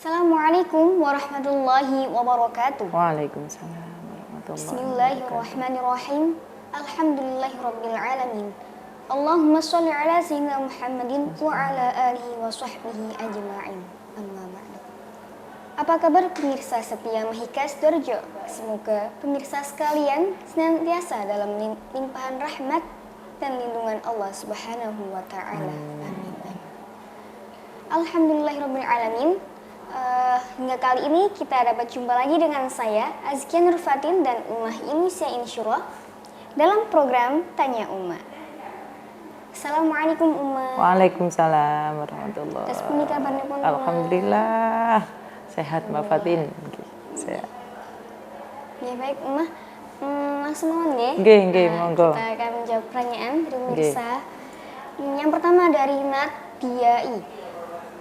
Assalamualaikum warahmatullahi wabarakatuh. Waalaikumsalam warahmatullahi wabarakatuh. Bismillahirrahmanirrahim. Alhamdulillahirabbil alamin. Allahumma sholli ala sayyidina Muhammadin wa ala alihi wa sahbihi ajma'in. Amma ba'du. Apa kabar pemirsa setia Mahika Sidoarjo? Semoga pemirsa sekalian senantiasa dalam limpahan rahmat dan lindungan Allah Subhanahu wa taala. Amin. Alhamdulillahirabbil alamin. Hingga kali ini kita dapat jumpa lagi dengan saya Azkia Nurfatin dan Ummah Indonesia Insyurah dalam program Tanya Ummah. Assalamualaikum Ummah. Waalaikumsalam warahmatullahi Terus pundi kabaripun Ummah? Alhamdulillah sehat Mbak Fatin. Sehat. Ya baik Ummah. Langsung mohon nggih. Nggih, monggo. Kita akan menjawab pertanyaan dari pemirsa. Yang pertama dari Nadiai.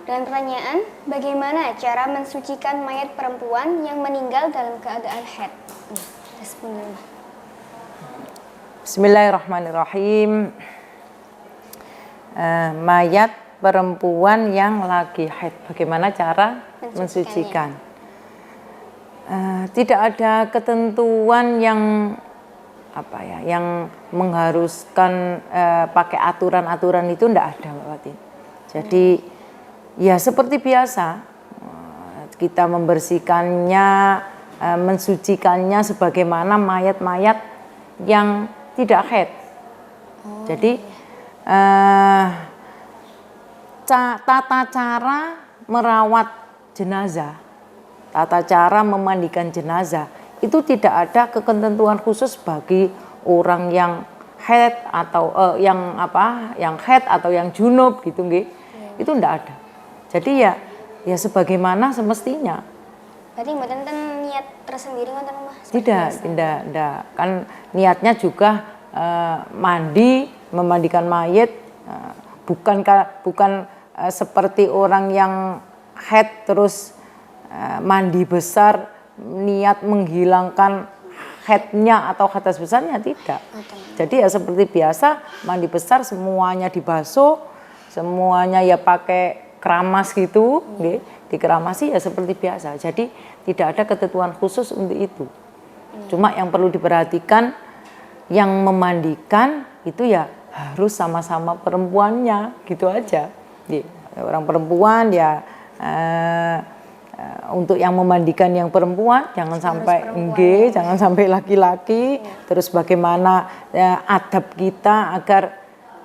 Dan pertanyaan, bagaimana cara mensucikan mayat perempuan yang meninggal dalam keadaan haid? Bismillahirrahmanirrahim. Mayat perempuan yang lagi haid, bagaimana cara mensucikan? Tidak ada ketentuan yang yang mengharuskan pakai aturan-aturan itu tidak ada, Mbak Fatin. Jadi ya seperti biasa, kita membersihkannya, mensucikannya sebagaimana mayat-mayat yang tidak haid. Jadi tata cara merawat jenazah, tata cara memandikan jenazah itu tidak ada ketentuan khusus bagi orang yang haid atau yang haid atau yang junub gitu, nggih. Itu tidak ada. Jadi ya sebagaimana semestinya. Berarti mboten niat tersendiri ngoten Mas? Tidak. Kan niatnya juga memandikan mayit, bukan seperti orang yang haid terus mandi besar niat menghilangkan haidnya atau hadas besarnya, tidak. Jadi ya seperti biasa mandi besar semuanya dibasuh, semuanya ya pakai keramas gitu, dikeramasi ya seperti biasa. Jadi tidak ada ketentuan khusus untuk itu. Cuma yang perlu diperhatikan, yang memandikan itu ya harus sama-sama perempuannya, gitu aja. Orang perempuan ya untuk yang memandikan yang perempuan jangan sampai jangan sampai laki-laki. Terus bagaimana adab kita agar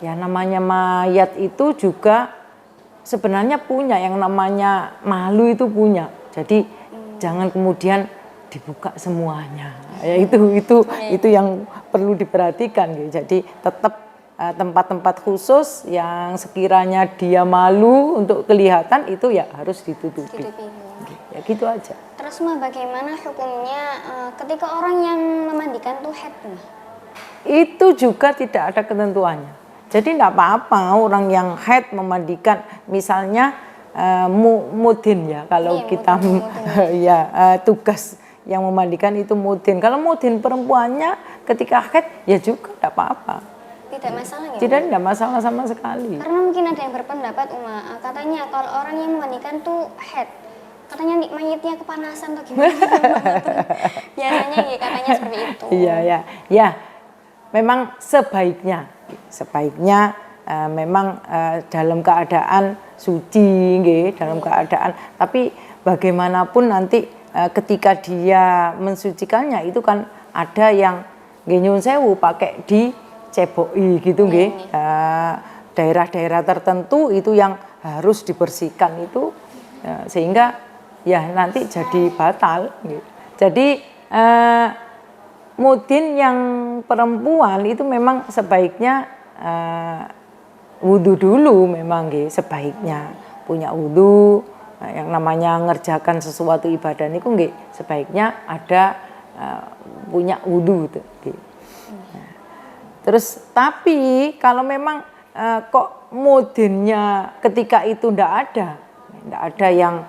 ya namanya mayat itu juga sebenarnya punya yang namanya malu, itu punya. Jadi jangan kemudian dibuka semuanya. Ya itu yang perlu diperhatikan gitu. Jadi tetap tempat-tempat khusus yang sekiranya dia malu untuk kelihatan itu ya harus ditutupi. Ya gitu aja. Terus Mbak, bagaimana hukumnya ketika orang yang memandikan tuh haid? Itu juga tidak ada ketentuannya. Jadi tidak apa-apa orang yang haid memandikan, misalnya mudin ya, kalau kita tugas yang memandikan itu mudin. Kalau mudin perempuannya ketika haid ya juga tidak apa-apa. Tidak masalah ya? Tidak masalah sama sekali. Karena mungkin ada yang berpendapat katanya kalau orang yang memandikan tuh haid, katanya mayitnya kepanasan atau gimana? Biasanya ya katanya seperti itu. Iya. Memang sebaiknya memang dalam keadaan suci, dalam keadaan. Tapi bagaimanapun nanti ketika dia mensucikannya itu kan ada yang nyuwun sewu pakai diceboki gitu, daerah-daerah tertentu itu yang harus dibersihkan itu, sehingga ya nanti jadi batal. Jadi mudin yang perempuan itu memang sebaiknya wudu dulu, memang sebaiknya punya wudu. Yang namanya ngerjakan sesuatu ibadah itu sebaiknya ada punya wudu gitu. Terus tapi kalau memang kok mudinnya ketika itu ndak ada yang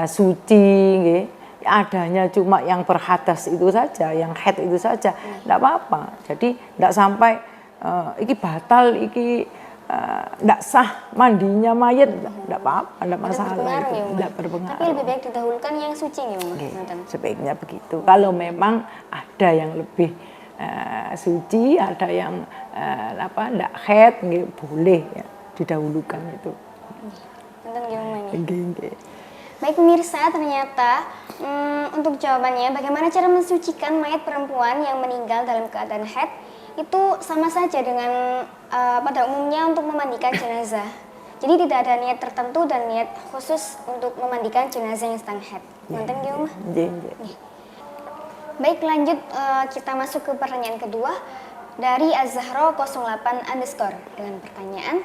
suci, adanya cuma yang berhadas itu saja, yang haid itu saja, tidak apa-apa. Jadi tidak sampai iki batal, iki ndak sah mandinya mayat, ndak apa-apa, ndak masalah berpengaruh itu, ya, Uma? ndak berpengaruh. Tapi lebih baik didahulukan yang suci ya, Uma? Oke, Ngoten. sebaiknya begitu. Kalau memang ada yang lebih suci, ada yang ndak haid, nggih, boleh ya didahulukan itu. Ngoten nggih, Uma, nggih. Nggih. Baik pemirsa, ternyata untuk jawabannya bagaimana cara mensucikan mayat perempuan yang meninggal dalam keadaan haid itu sama saja dengan pada umumnya untuk memandikan jenazah. Jadi tidak ada niat tertentu dan niat khusus untuk memandikan jenazah yang sedang haid. Ngoten nggih, Uma? Nggih. Baik, lanjut kita masuk ke pertanyaan kedua dari Azharo 08 underscore dengan pertanyaan,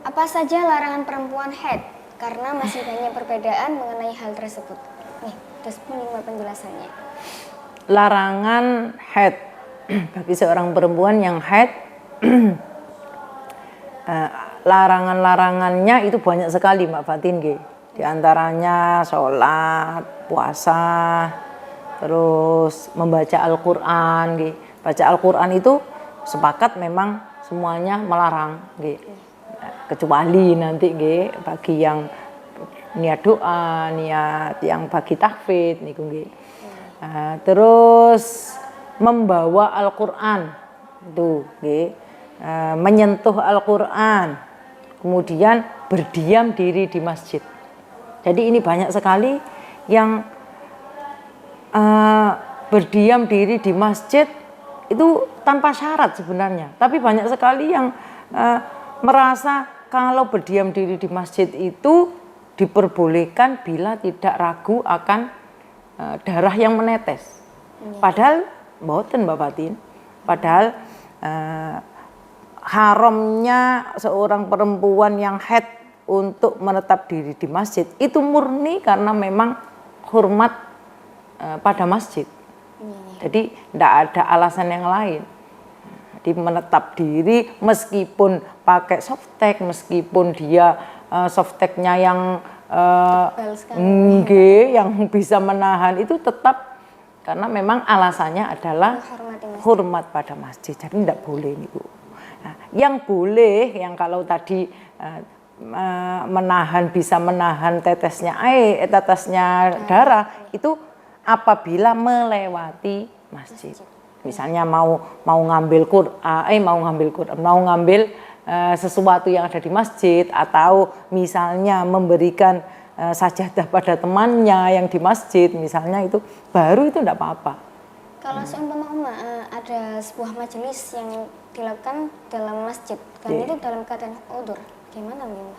apa saja larangan perempuan haid? Karena masih banyak perbedaan mengenai hal tersebut. Nih, terus pun penjelasannya. Larangan haid bagi seorang perempuan yang haid, larangan-larangannya itu banyak sekali, Mbak Fatin. Di antaranya sholat, puasa, terus membaca Al-Quran. Baca Al-Quran itu sepakat memang semuanya melarang. Kecuali nanti bagi yang niat doa, niat yang bagi tahfidz niku nggih. Terus membawa Al-Qur'an itu nggih, menyentuh Al-Qur'an. Kemudian berdiam diri di masjid. Jadi ini banyak sekali yang berdiam diri di masjid itu tanpa syarat sebenarnya. Tapi banyak sekali yang merasa kalau berdiam diri di masjid itu diperbolehkan bila tidak ragu akan darah yang menetes. Padahal mboten, Mbak Fatin. Padahal haramnya seorang perempuan yang haid untuk menetap diri di masjid itu murni karena memang hormat pada masjid. Jadi tidak ada alasan yang lain. Di menetap diri meskipun pakai softtek, meskipun dia softteknya yang yang bisa menahan itu tetap karena memang alasannya adalah hormat pada masjid. Jadi tidak boleh itu. Nah, yang boleh, yang kalau tadi bisa menahan tetesnya air, tetesnya darah itu apabila melewati masjid. Misalnya mau ngambil sesuatu yang ada di masjid, atau misalnya memberikan sajadah pada temannya yang di masjid, misalnya itu baru itu tidak apa-apa. Kalau seumpama ada sebuah majelis yang dilakukan dalam masjid, kan itu dalam keadaan udzur, gimana nih?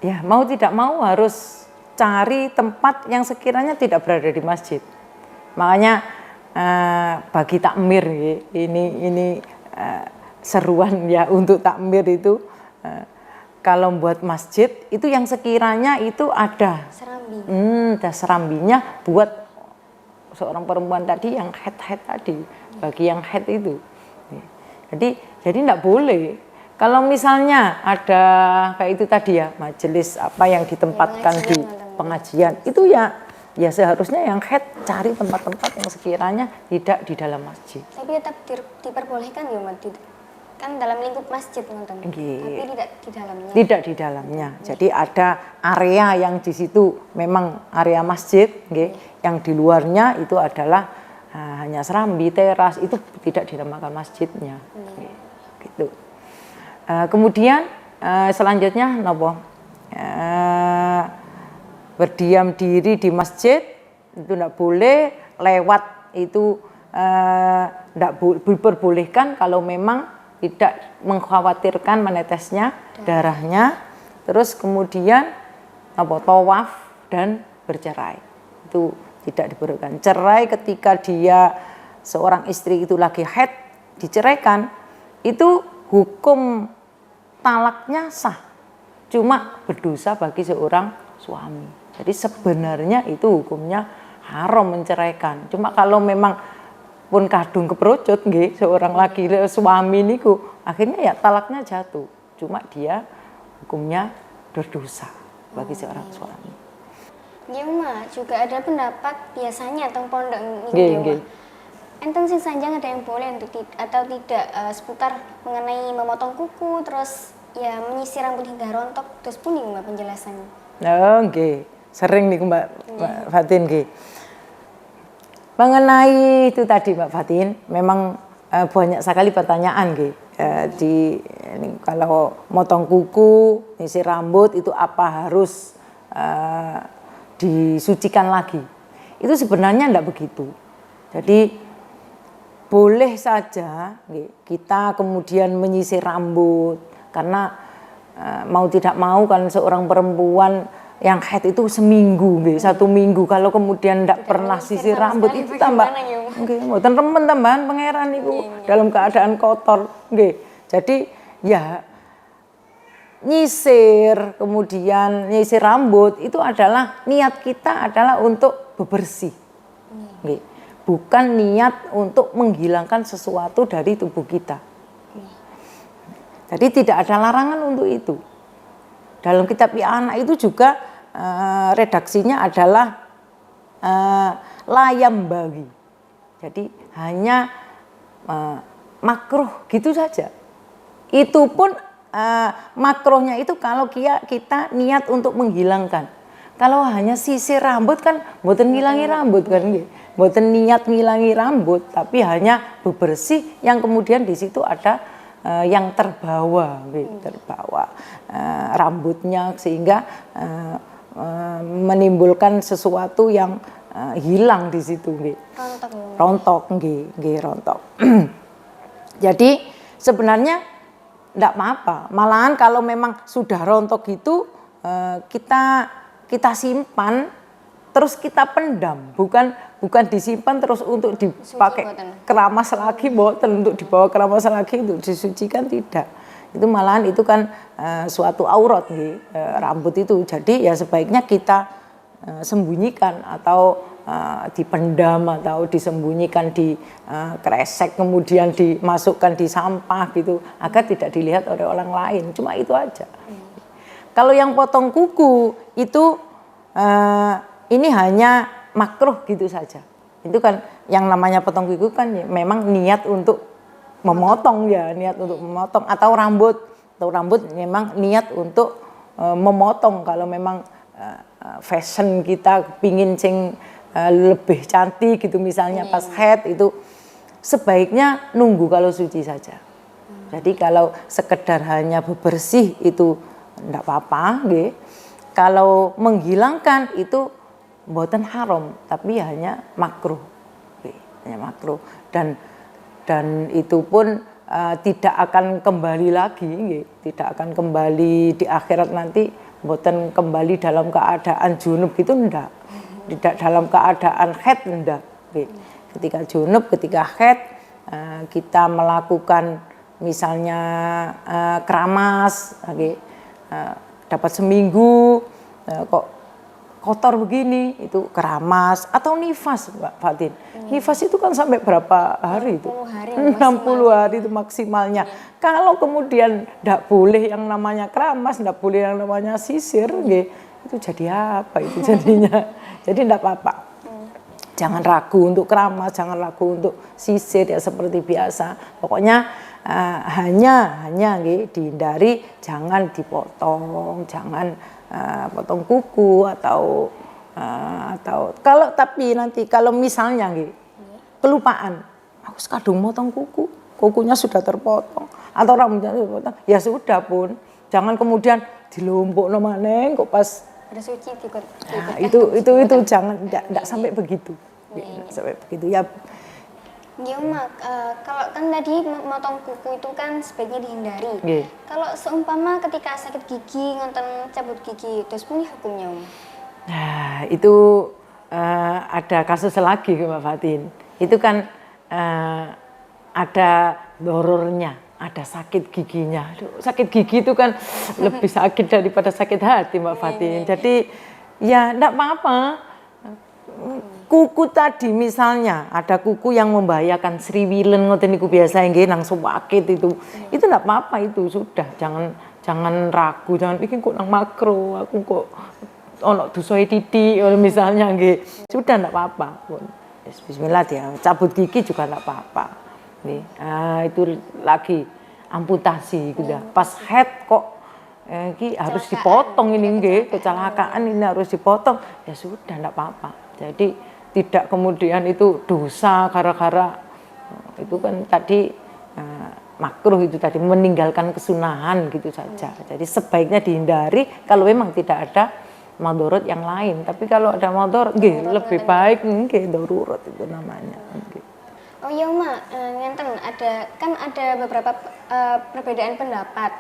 Ya, mau tidak mau harus cari tempat yang sekiranya tidak berada di masjid. Makanya bagi takmir ini seruan ya untuk takmir itu kalau buat masjid itu yang sekiranya itu ada serambinya buat seorang perempuan tadi yang haid tadi, bagi yang haid itu. Jadi tidak boleh kalau misalnya ada kayak itu tadi ya, majelis apa yang ditempatkan di pengajian itu ya seharusnya yang haid cari tempat-tempat yang sekiranya tidak di dalam masjid. Tapi tetap diperbolehkan ya, kan dalam lingkup masjid nonton. Tapi tidak di dalamnya. Tidak di dalamnya. Jadi ada area yang di situ memang area masjid, yang di luarnya itu adalah hanya serambi, teras, itu tidak dinamakan masjidnya. Gitu. Kemudian selanjutnya nopo? Berdiam diri di masjid itu tidak boleh, lewat itu tidak diperbolehkan kalau memang tidak mengkhawatirkan menetesnya darahnya. Terus kemudian tawaf dan bercerai itu tidak diperbolehkan. Cerai ketika dia seorang istri itu lagi haid diceraikan itu hukum talaknya sah, cuma berdosa bagi seorang suami. Jadi sebenarnya itu hukumnya haram menceraikan. Cuma kalau memang pun kadung keprojot seorang laki suami niku akhirnya ya talaknya jatuh. Cuma dia hukumnya berdosa bagi seorang suami. Ya, Uma, juga ada pendapat biasanya tentang pondok ini. Enten sing sanjang ada yang boleh atau tidak seputar mengenai memotong kuku, terus ya menyisir rambut hingga rontok, terus pun nih Mbak penjelasannya. Oh, nggih. Sering nih Mbak Fatin nggih. Mengenai itu tadi Mbak Fatin, memang banyak sekali pertanyaan nggih. Kalau motong kuku, nyisir rambut itu apa harus disucikan lagi? Itu sebenarnya enggak begitu. Jadi boleh saja kita kemudian menyisir rambut karena mau tidak mau kan seorang perempuan yang haid itu seminggu, 1 minggu. Kalau kemudian tidak pernah sisir rambut itu tambah, mboten remen tambahan pangeran itu dalam keadaan kotor, Jadi ya nyisir kemudian nyisir rambut itu adalah niat kita adalah untuk bebersih, bukan niat untuk menghilangkan sesuatu dari tubuh kita. Jadi tidak ada larangan untuk itu. Dalam kitab anak itu juga redaksinya adalah layam bagi. Jadi hanya makruh gitu saja. Itu pun makruhnya itu kalau kita niat untuk menghilangkan. Kalau hanya sisir rambut kan mboten ngilangi rambut kan nggih. Mboten niat ngilangi rambut tapi hanya bebersih yang kemudian di situ ada yang terbawa rambutnya sehingga menimbulkan sesuatu yang hilang di situ nggih. Rontok nggih rontok. Jadi sebenarnya enggak apa-apa. Malahan kalau memang sudah rontok itu kita simpan terus kita pendam, bukan disimpan terus untuk dipakai keramas lagi, boten untuk dibawa keramas lagi untuk disucikan tidak. Itu malahan itu kan suatu aurat rambut itu. Jadi ya sebaiknya kita sembunyikan atau dipendam atau disembunyikan di kresek kemudian dimasukkan di sampah gitu agar tidak dilihat oleh orang lain. Cuma itu aja. Kalau yang potong kuku itu ini hanya makruh gitu saja. Itu kan yang namanya potong kuku kan memang niat untuk memotong ya, niat untuk memotong atau rambut memang niat untuk memotong kalau memang fashion kita pingin sing lebih cantik gitu misalnya pas haid itu sebaiknya nunggu kalau suci saja. Jadi kalau sekedar hanya bebersih itu enggak apa-apa nggih. Kalau menghilangkan itu mboten haram tapi hanya makruh. Hanya makruh dan itu pun tidak akan kembali lagi nggih. Tidak akan kembali di akhirat nanti mboten kembali dalam keadaan junub gitu enggak. Tidak dalam keadaan haid enggak. Ketika junub, ketika haid kita melakukan misalnya keramas dapat seminggu kok kotor begini itu keramas atau nifas Mbak Fatin. Nifas itu kan sampai berapa hari itu? 60 hari itu maksimalnya. Kalau kemudian enggak boleh yang namanya keramas, enggak boleh yang namanya sisir itu jadi apa itu jadinya? Jadi enggak apa-apa. Jangan ragu untuk keramas, jangan ragu untuk sisir ya seperti biasa. Pokoknya hanya dihindari jangan dipotong, jangan potong kuku atau kalau tapi nanti kalau misalnya kelupaan, aku kadung motong kukunya sudah terpotong atau rambutnya terpotong, ya sudah pun jangan kemudian dilompokno maneh kok pas udah suci ikut. Nah, itu jangan enggak sampai begitu. Enggak sampai begitu ya. Ya Mak, kalau kan tadi motong kuku itu kan sebaiknya dihindari. Kalau seumpama ketika sakit gigi, ngonten cabut gigi, terus pun hukumnya Om? Nah, itu ada kasus lagi Mbak Fatin. Itu kan ada dorornya, ada sakit giginya. Aduh, sakit gigi itu kan lebih sakit daripada sakit hati Mbak Fatin. Jadi ya enggak apa-apa. Kuku tadi misalnya ada kuku yang membahayakan sriwilen ngoten niku biasa nggih nang sakit itu enggak apa-apa itu sudah jangan ragu jangan pikir kok nang makro aku kok ono dosae titik misalnya nggih sudah enggak apa-apa pun bismillah ya cabut gigi juga enggak apa-apa nggih itu lagi amputasi gitu ya. Pas haid kok ini harus dipotong ini nggih, kecelakaan ini harus dipotong. Ya sudah enggak apa-apa. Jadi tidak kemudian itu dosa gara-gara itu kan tadi makruh itu tadi meninggalkan kesunahan gitu saja. Jadi sebaiknya dihindari kalau memang tidak ada madorot yang lain. Tapi kalau ada madorot, lebih baik darurat itu namanya. Oh iya Uma, ngenten ada beberapa perbedaan pendapat.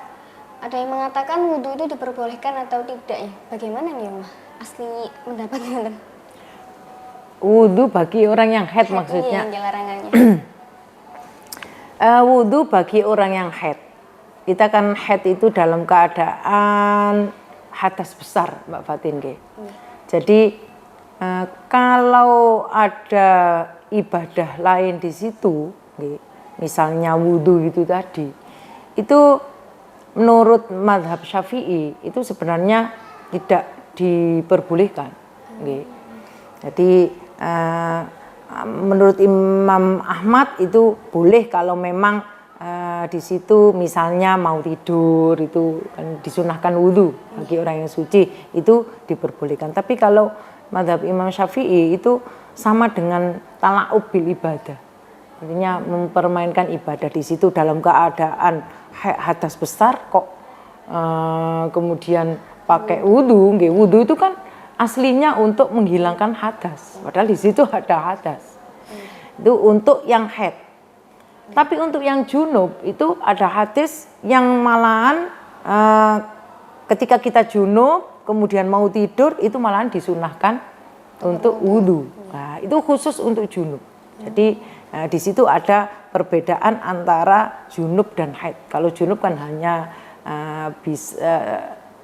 Ada yang mengatakan wudhu itu diperbolehkan atau tidak ya? Bagaimana nih Uma? Asli pendapat ngenten. Wudhu bagi orang yang haid maksudnya. Iya, larangannya. Wudhu bagi orang yang haid. Kita kan haid itu dalam keadaan hadas besar, Mbak Fatin. Jadi kalau ada ibadah lain di situ, misalnya wudhu itu tadi, itu menurut mazhab Syafi'i itu sebenarnya tidak diperbolehkan. Jadi menurut Imam Ahmad itu boleh kalau memang di situ misalnya mau tidur itu kan disunahkan wudhu bagi orang yang suci itu diperbolehkan. Tapi kalau mazhab Imam Syafi'i itu sama dengan tala'ub bil ibadah, artinya mempermainkan ibadah di situ dalam keadaan hadas besar kok kemudian pakai wudhu. Wudhu itu kan aslinya untuk menghilangkan hadas, padahal di situ ada hadas. Itu untuk yang haid. Tapi untuk yang junub itu ada hadis yang malahan ketika kita junub kemudian mau tidur itu malahan disunahkan untuk wudhu. Nah, itu khusus untuk junub. Jadi di situ ada perbedaan antara junub dan haid. Kalau junub kan hanya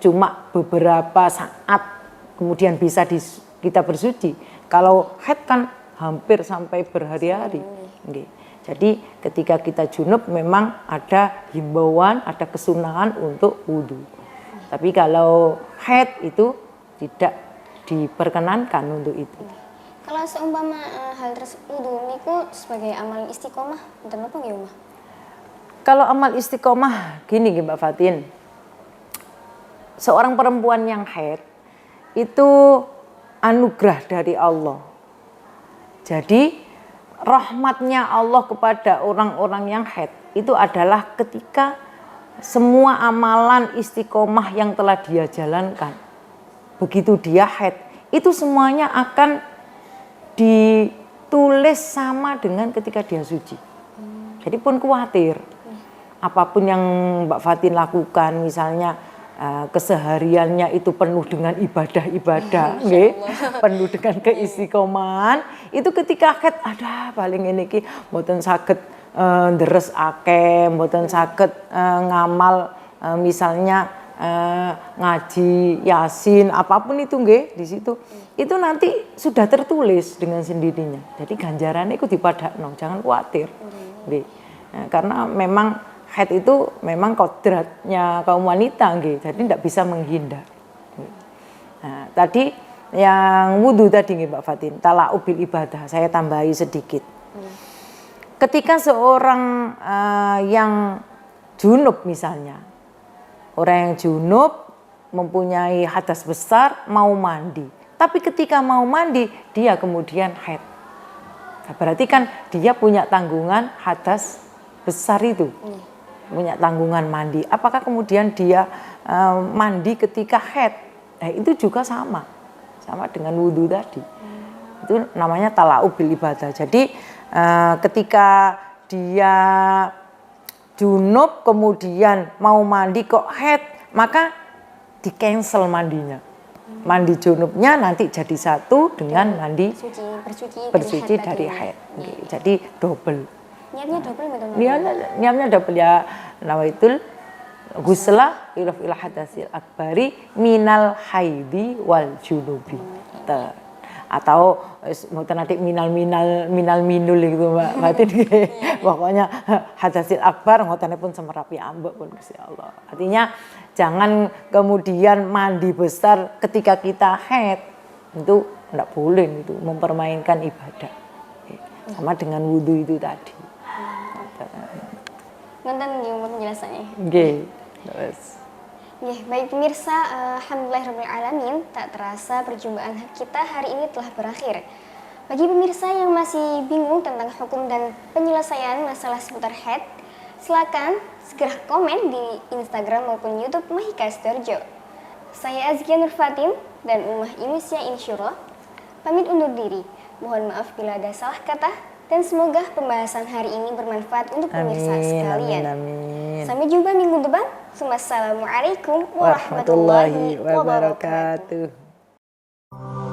cuma beberapa saat kemudian bisa kita bersuci. Kalau haid kan hampir sampai berhari-hari. Jadi ketika kita junub memang ada himbauan, ada kesunahan untuk wudhu. Tapi kalau haid itu tidak diperkenankan untuk itu. Kalau seumpama hal tersebut wudhu niku sebagai amal istiqomah, enten apa nggih, Mbak? Kalau amal istiqomah gini Mbak Fatin. Seorang perempuan yang haid itu anugerah dari Allah. Jadi rahmatnya Allah kepada orang-orang yang haid itu adalah ketika semua amalan istiqomah yang telah dia jalankan, begitu dia haid, itu semuanya akan ditulis sama dengan ketika dia suci. Jadi pun khawatir, apapun yang Mbak Fatin lakukan, misalnya kesehariannya itu penuh dengan ibadah-ibadah, penuh dengan keistiqomahan. Itu ketika haid, ada paling ini ki, mboten saged deres akeh, mboten saged ngamal misalnya ngaji Yasin, apapun itu nggih di situ. Itu nanti sudah tertulis dengan sendirinya. Jadi ganjarannya itu dipadakno, jangan khawatir. Nggih. Karena memang haid itu memang kodratnya kaum wanita, jadi tidak bisa menghindar. Nah, tadi yang wudhu tadi Mbak Fatin, tala'ub bil ibadah, saya tambahi sedikit. Ketika seorang yang junub misalnya, orang yang junub mempunyai hadas besar mau mandi, tapi ketika mau mandi dia kemudian haid. Nah, berarti kan dia punya tanggungan hadas besar itu. Punya tanggungan mandi. Apakah kemudian dia mandi ketika haid? Itu juga sama dengan wudhu tadi. Itu namanya tala'ub bil ibadah. Jadi ketika dia junub kemudian mau mandi kok haid, maka di cancel mandinya. Mandi junubnya nanti jadi satu dengan mandi bersuci dari haid. Jadi double. Niatnya double betul. Niatnya double ya, nawaitul ghusla ila hadasil akbari minal haidi wal junubi. Atau nanti minal minul gitu Mbak Fatin. Pokoknya hadasil akbar ngotennya pun semerapi ambek pun Gusti Allah. Artinya jangan kemudian mandi besar ketika kita haid. Itu enggak boleh itu mempermainkan ibadah. Sama dengan wudhu itu tadi. Nonton di penjelasannya. Nggih. Terus. Nggih, baik pemirsa, alhamdulillahirrahmanirrahim, tak terasa perjumpaan kita hari ini telah berakhir. Bagi pemirsa yang masih bingung tentang hukum dan penyelesaian masalah seputar haid, silakan segera komen di Instagram maupun YouTube Mahika Sidoarjo. Saya Azkia Nur Fatim dan Ummah Indonesia Insyaallah pamit undur diri. Mohon maaf bila ada salah kata dan semoga pembahasan hari ini bermanfaat untuk pemirsa sekalian. Amin. Sampai jumpa minggu depan. Wassalamualaikum warahmatullahi Warahmatullahi wabarakatuh. wabarakatuh.